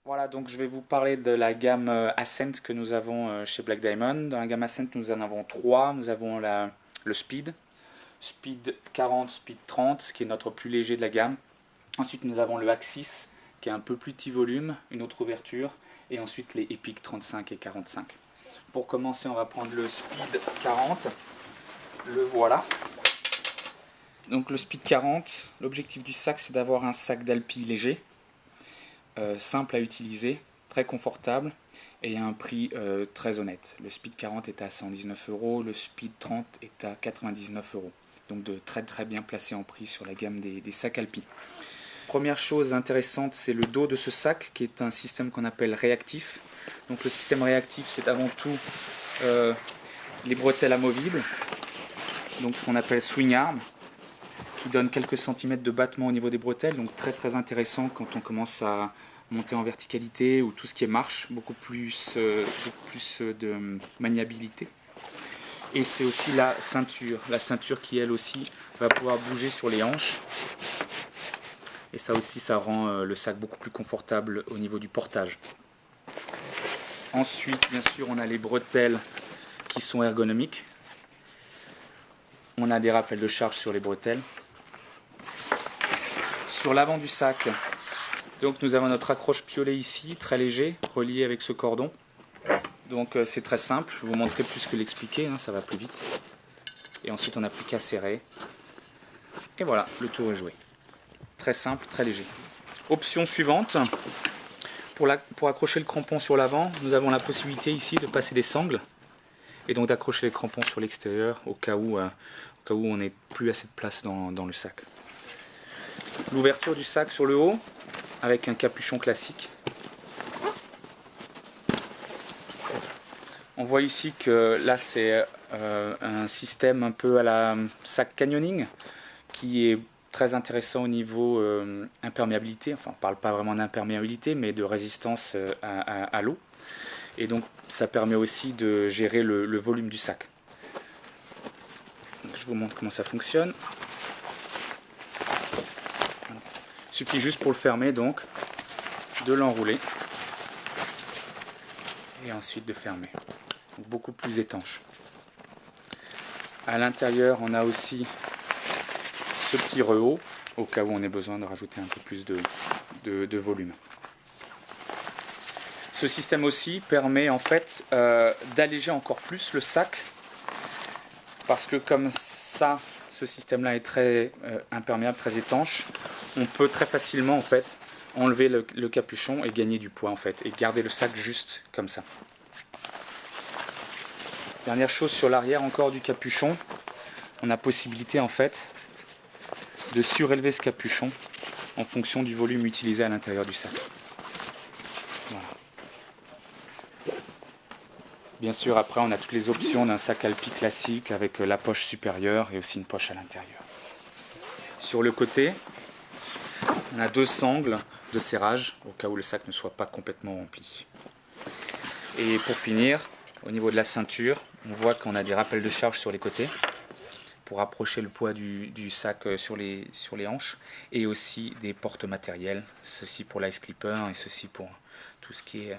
Voilà, donc je vais vous parler de la gamme Ascent que nous avons chez Black Diamond. Dans la gamme Ascent, nous en avons trois. Nous avons le Speed, Speed 40, Speed 30, qui est notre plus léger de la gamme. Ensuite, nous avons le Axis, qui est un peu plus petit volume, une autre ouverture. Et ensuite, les Epic 35 et 45. Pour commencer, on va prendre le Speed 40. Le voilà. Donc le Speed 40, l'objectif du sac, c'est d'avoir un sac d'alpi léger. Simple à utiliser, très confortable et à un prix très honnête. Le Speed 40 est à 119 €, le Speed 30 est à 99 €. Donc de très bien placé en prix sur la gamme des sacs Alpi. Première chose intéressante, c'est le dos de ce sac qui est un système qu'on appelle réactif. Donc le système réactif, c'est avant tout les bretelles amovibles, donc ce qu'on appelle swing arm, qui donne quelques centimètres de battement au niveau des bretelles, donc très intéressant quand on commence à monter en verticalité ou tout ce qui est marche, beaucoup plus de maniabilité. Et c'est aussi la ceinture qui elle aussi va pouvoir bouger sur les hanches. Et ça aussi, ça rend le sac beaucoup plus confortable au niveau du portage. Ensuite, bien sûr, on a les bretelles qui sont ergonomiques. On a des rappels de charge sur les bretelles. Sur l'avant du sac, donc nous avons notre accroche piolet ici, très léger, relié avec ce cordon. Donc c'est très simple, je vais vous montrer plus que l'expliquer, ça va plus vite. Et ensuite on n'a plus qu'à serrer. Et voilà, le tour est joué. Très simple, très léger. Option suivante, pour accrocher le crampon sur l'avant, nous avons la possibilité ici de passer des sangles. Et donc d'accrocher les crampons sur l'extérieur au cas où on n'ait plus assez de place dans le sac. L'ouverture du sac sur le haut, avec un capuchon classique. On voit ici que là c'est un système un peu à la sac canyoning qui est très intéressant au niveau imperméabilité. Enfin, on ne parle pas vraiment d'imperméabilité, mais de résistance à l'eau. Et donc ça permet aussi de gérer le volume du sac. Donc, je vous montre comment ça fonctionne. Il suffit juste pour le fermer donc de l'enrouler et ensuite de fermer. Donc, beaucoup plus étanche. À l'intérieur, on a aussi ce petit rehaut au cas où on ait besoin de rajouter un peu plus de volume. Ce système aussi permet en fait d'alléger encore plus le sac parce que comme ça, ce système-là est très imperméable, très étanche, on peut très facilement en fait enlever le capuchon et gagner du poids en fait et garder le sac juste comme ça. Dernière chose sur l'arrière encore du capuchon, on a possibilité en fait de surélever ce capuchon en fonction du volume utilisé à l'intérieur du sac. Voilà. Bien sûr, après on a toutes les options d'un sac Alpi classique avec la poche supérieure et aussi une poche à l'intérieur. Sur le côté, on a deux sangles de serrage au cas où le sac ne soit pas complètement rempli. Et pour finir, au niveau de la ceinture, on voit qu'on a des rappels de charge sur les côtés pour approcher le poids du sac sur les hanches et aussi des portes matériels, ceci pour l'ice clipper et ceci pour tout ce qui est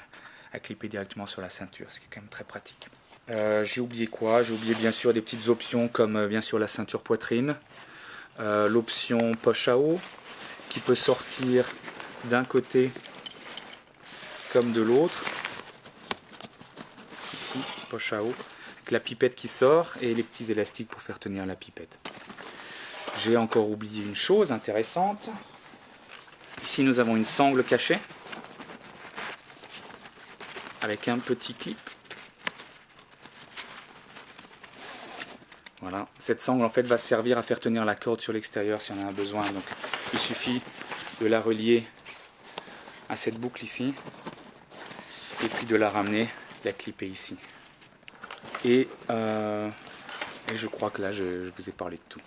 à clipper directement sur la ceinture, ce qui est quand même très pratique. J'ai oublié quoi? J'ai oublié bien sûr des petites options comme bien sûr la ceinture poitrine, l'option poche à eau qui peut sortir d'un côté comme de l'autre. Ici, poche à eau, avec la pipette qui sort et les petits élastiques pour faire tenir la pipette. J'ai encore oublié une chose intéressante. Ici nous avons une sangle cachée avec un petit clip. Voilà, cette sangle en fait va servir à faire tenir la corde sur l'extérieur si on en a besoin. Donc il suffit de la relier à cette boucle ici et puis de la ramener, la clipper ici. Et je crois que là je vous ai parlé de tout.